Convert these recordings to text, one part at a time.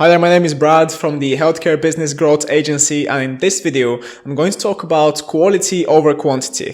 Hi there, my name is Brad from the Healthcare Business Growth Agency, and in this video, I'm going to talk about quality over quantity.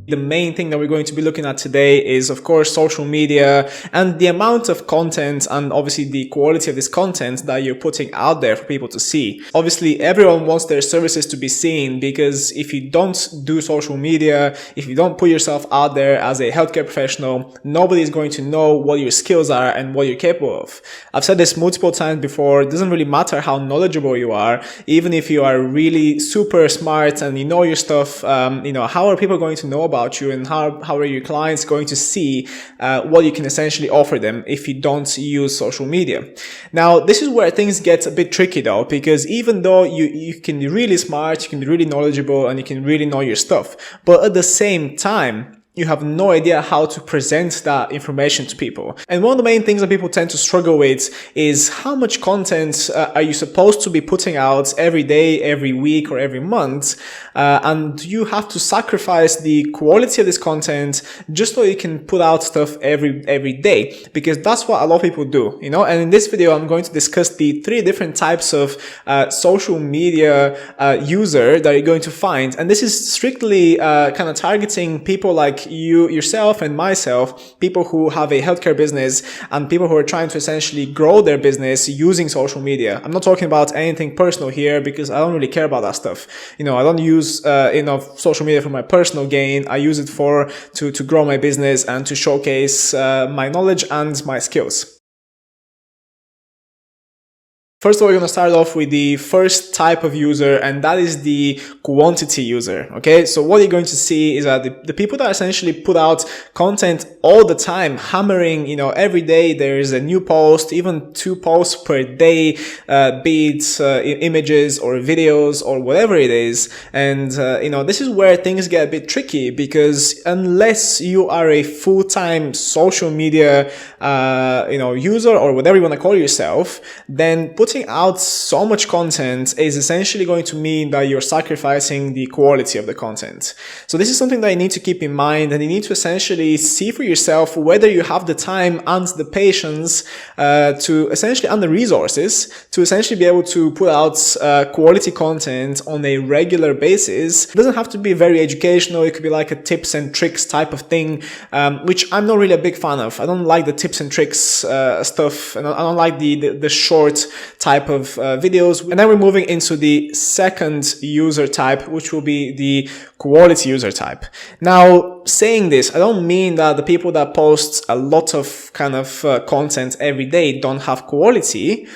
The main thing that we're going to be looking at today is, of course, social media and the amount of content and obviously the quality of this content that you're putting out there for people to see. Obviously, everyone wants their services to be seen, because if you don't do social media, if you don't put yourself out there as a healthcare professional, nobody is going to know what your skills are and what you're capable of. I've said this multiple times before. It doesn't really matter how knowledgeable you are, even if you are really super smart and you know your stuff. How are people going to know about you, and how are your clients going to see what you can essentially offer them if you don't use social media? Now, this is where things get a bit tricky though, because even though you can be really smart, you can be really knowledgeable, and you can really know your stuff, but at the same time, you have no idea how to present that information to people. And one of the main things that people tend to struggle with is how much content are you supposed to be putting out every day, every week, or every month? And you have to sacrifice the quality of this content just so you can put out stuff every day, because that's what a lot of people do, you know? And in this video, I'm going to discuss the 3 different types of social media user that you're going to find. And this is strictly kind of targeting people like you, yourself, and myself, people who have a healthcare business and people who are trying to essentially grow their business using social media. I'm not talking about anything personal here, because I don't really care about that stuff. You know, I don't use social media for my personal gain. I use it to grow my business and to showcase my knowledge and my skills. First of all, we're going to start off with the first type of user, and that is the quantity user. Okay, so what you're going to see is that the people that essentially put out content all the time, hammering, every day there's a new post, even 2 posts per day, be it images or videos or whatever it is. And, this is where things get a bit tricky, because unless you are a full-time social media, user, or whatever you want to call yourself, then putting out so much content is essentially going to mean that you're sacrificing the quality of the content. So this is something that you need to keep in mind, and you need to essentially see for yourself whether you have the time and the patience and the resources to essentially be able to put out quality content on a regular basis. It doesn't have to be very educational. It could be like a tips and tricks type of thing, which I'm not really a big fan of. I don't like the tips and tricks stuff, and I don't like the short type of videos. And then we're moving into the second user type, which will be the quality user type. Now, saying this, I don't mean that the people that post a lot of kind of content every day don't have quality,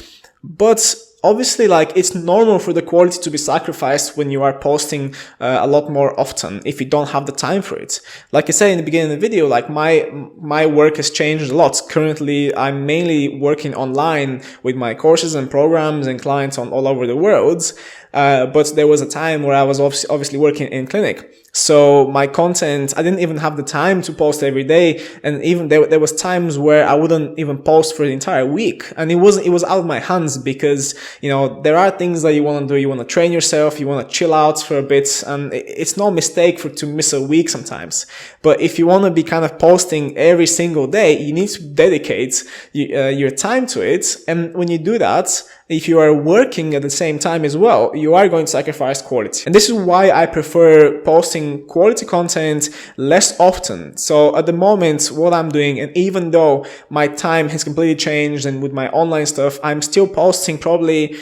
but obviously, it's normal for the quality to be sacrificed when you are posting a lot more often, if you don't have the time for it. Like I said in the beginning of the video, my work has changed a lot. Currently, I'm mainly working online with my courses and programs and clients all over the world. But there was a time where I was obviously working in clinic. So my content, I didn't even have the time to post every day. And even there was times where I wouldn't even post for the entire week. And it was out of my hands, because, there are things that you want to do. You want to train yourself. You want to chill out for a bit. And it's no mistake to miss a week sometimes. But if you want to be kind of posting every single day, you need to dedicate your time to it. And when you do that, if you are working at the same time as well, you are going to sacrifice quality. And this is why I prefer posting quality content less often. So at the moment, what I'm doing, and even though my time has completely changed, and with my online stuff, I'm still posting probably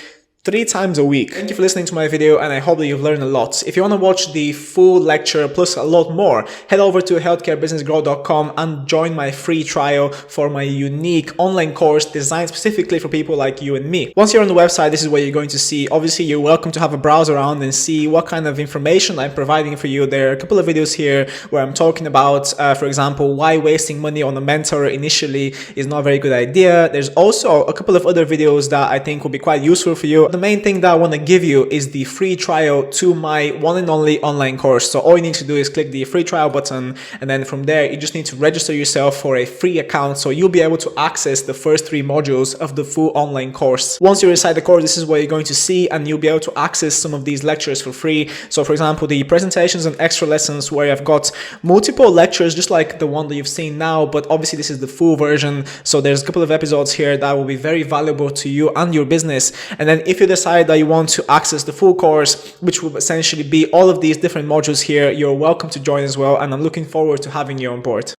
3 times a week. Thank you for listening to my video, and I hope that you've learned a lot. If you want to watch the full lecture plus a lot more, head over to healthcarebusinessgrowth.com and join my free trial for my unique online course designed specifically for people like you and me. Once you're on the website, this is what you're going to see. Obviously, you're welcome to have a browse around and see what kind of information I'm providing for you. There are a couple of videos here where I'm talking about, for example, why wasting money on a mentor initially is not a very good idea. There's also a couple of other videos that I think will be quite useful for you. the main thing that I want to give you is the free trial to my one and only online course. So all you need to do is click the free trial button, and then from there you just need to register yourself for a free account, so you'll be able to access the first 3 modules of the full online course. Once you're inside the course, this is what you're going to see, and you'll be able to access some of these lectures for free. So for example, the presentations and extra lessons, where I've got multiple lectures just like the one that you've seen now, but obviously this is the full version. So there's a couple of episodes here that will be very valuable to you and your business. And then if you decide that you want to access the full course, which will essentially be all of these different modules here, you're welcome to join as well, and I'm looking forward to having you on board.